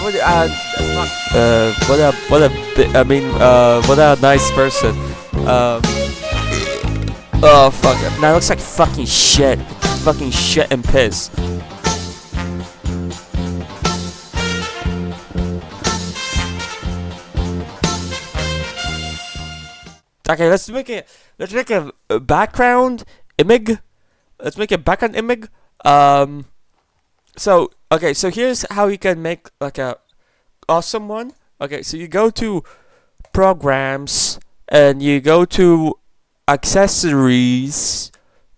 what? Fuck. What a nice person. Oh fuck. That looks like fucking shit. Fucking shit and piss. Okay, let's make a background image. Let's make a background image. So okay, so here's how you can make like a awesome one. Okay, so you go to programs and you go to accessories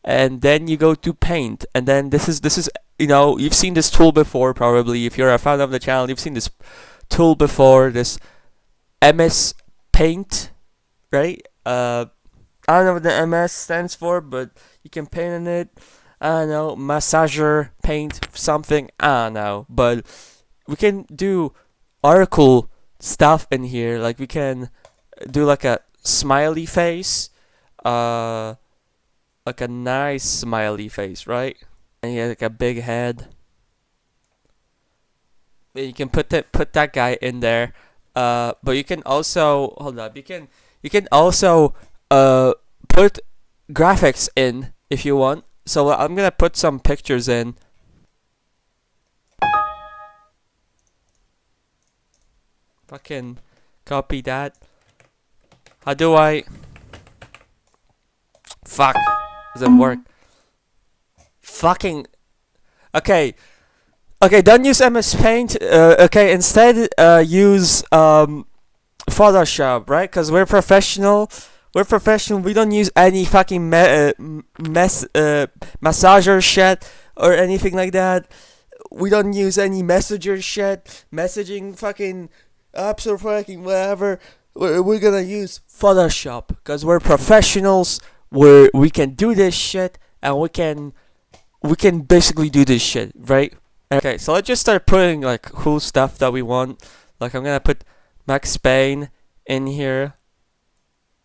and then you go to paint, and then this is you've seen this tool before probably. If you're a fan of the channel, you've seen this tool before, this MS Paint, right? I don't know what the MS stands for, but you can paint in it. I don't know, massager paint something, I don't know, but we can do article stuff in here. Like we can do like a smiley face, like a nice smiley face, right? And he has like a big head. And you can put that guy in there. But you can also hold up. You can also put graphics in if you want. So I'm gonna put some pictures in. Fucking copy that. How do I? Fuck. Doesn't work. Fucking. Okay. Okay, don't use MS Paint. Okay, instead use Photoshop, right? Because we're professional. We're professional. We don't use any fucking massager shit or anything like that. We don't use any messenger shit, messaging fucking apps or fucking whatever. We're gonna use Photoshop because we're professionals. We can do this shit and we can basically do this shit, right? Okay, so let's just start putting like cool stuff that we want. Like I'm gonna put Max Payne in here.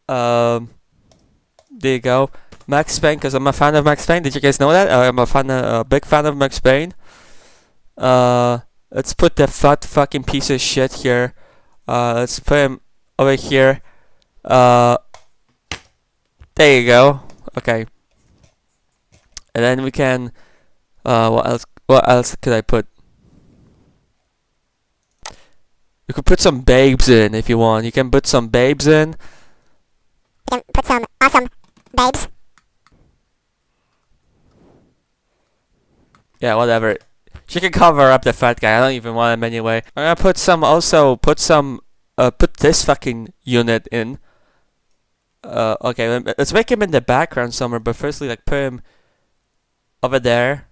There you go, Max Payne, because I'm a fan of Max Payne. Did you guys know that? I'm a big fan of Max Payne. Let's put the fat fucking piece of shit here. Let's put him over here. There you go. Okay. And then we can. What else? What else could I put? You could put some babes in if you want. You can put some babes in. You can put some awesome babes. Yeah, whatever. She can cover up the fat guy. I don't even want him anyway. I'm gonna put this fucking unit in. Okay, let's make him in the background somewhere, but firstly, like, put him over there.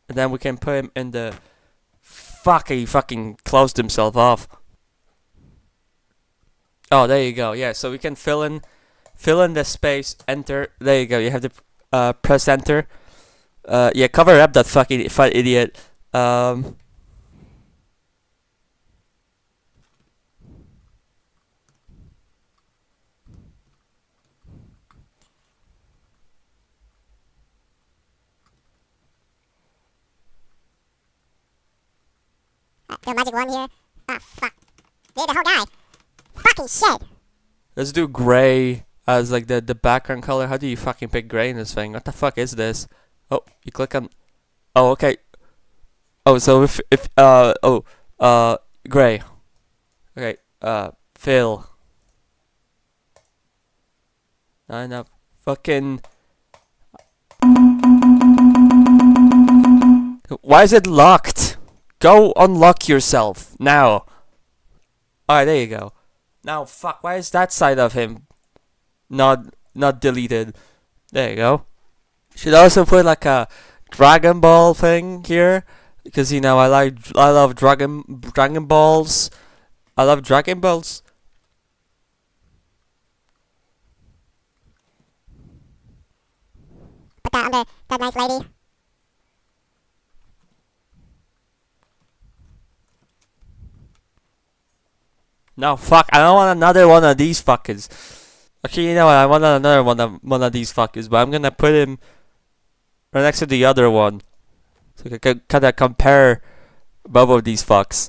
And then we can put him in the... Fuck, he fucking closed himself off. Oh, there you go. Yeah, so we can fill in the space, enter. There you go. You have to press enter. Yeah, cover up that fucking fat idiot. Do a magic one here. Ah, fuck. Dude, the whole guy. Fucking shit. Let's do gray as like the background color. How do you fucking pick gray in this thing? What the fuck is this? Oh, you click on. Oh, okay. Oh, so if gray. Okay. Fill. Enough. Fucking. Why is it locked? Go unlock yourself now. Alright, there you go. Now, fuck, why is that side of him not deleted? There you go. Should also put like a Dragon Ball thing here, because I love Dragon Balls. I love Dragon Balls. Put that under that nice lady. No, fuck, I don't want another one of these fuckers. Actually, you know what, I want another one of these fuckers, but I'm gonna put him right next to the other one. So I can kind of compare both of these fucks.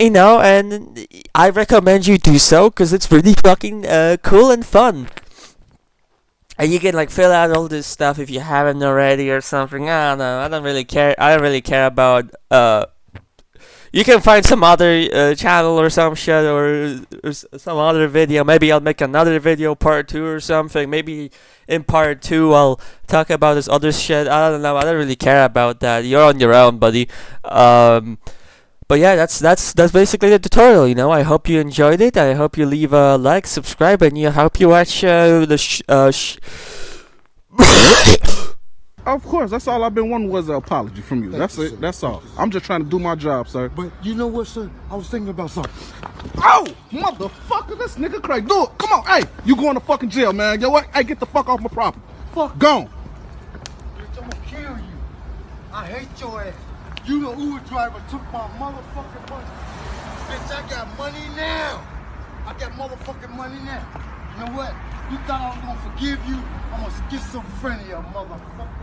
you know, and I recommend you do so because it's really fucking cool and fun. And you can like fill out all this stuff if you haven't already or something. I don't know. I don't really care. I don't really care about. You can find some other channel or some shit or some other video. Maybe I'll make another video part 2 or something. Maybe in part 2 I'll talk about this other shit. I don't know. I don't really care about that. You're on your own, buddy. But yeah, that's basically the tutorial. You know, I hope you enjoyed it. I hope you leave a like, subscribe, and I hope you watch Of course, that's all I've been wanting was an apology from you. That's it. That's all. I'm just trying to do my job, sir. But you know what, sir? I was thinking about something. Oh, motherfucker, this nigga crazy. Do it. Come on. Hey, you going to fucking jail, man. Yo, what? Hey, get the fuck off my property. Fuck. Gone. Bitch, I'm gonna kill you. I hate your ass. You the Uber driver took my motherfucking money. Bitch, I got money now. I got motherfucking money now. You know what? You thought I was gonna forgive you? I'm gonna schizophrenia, motherfucker.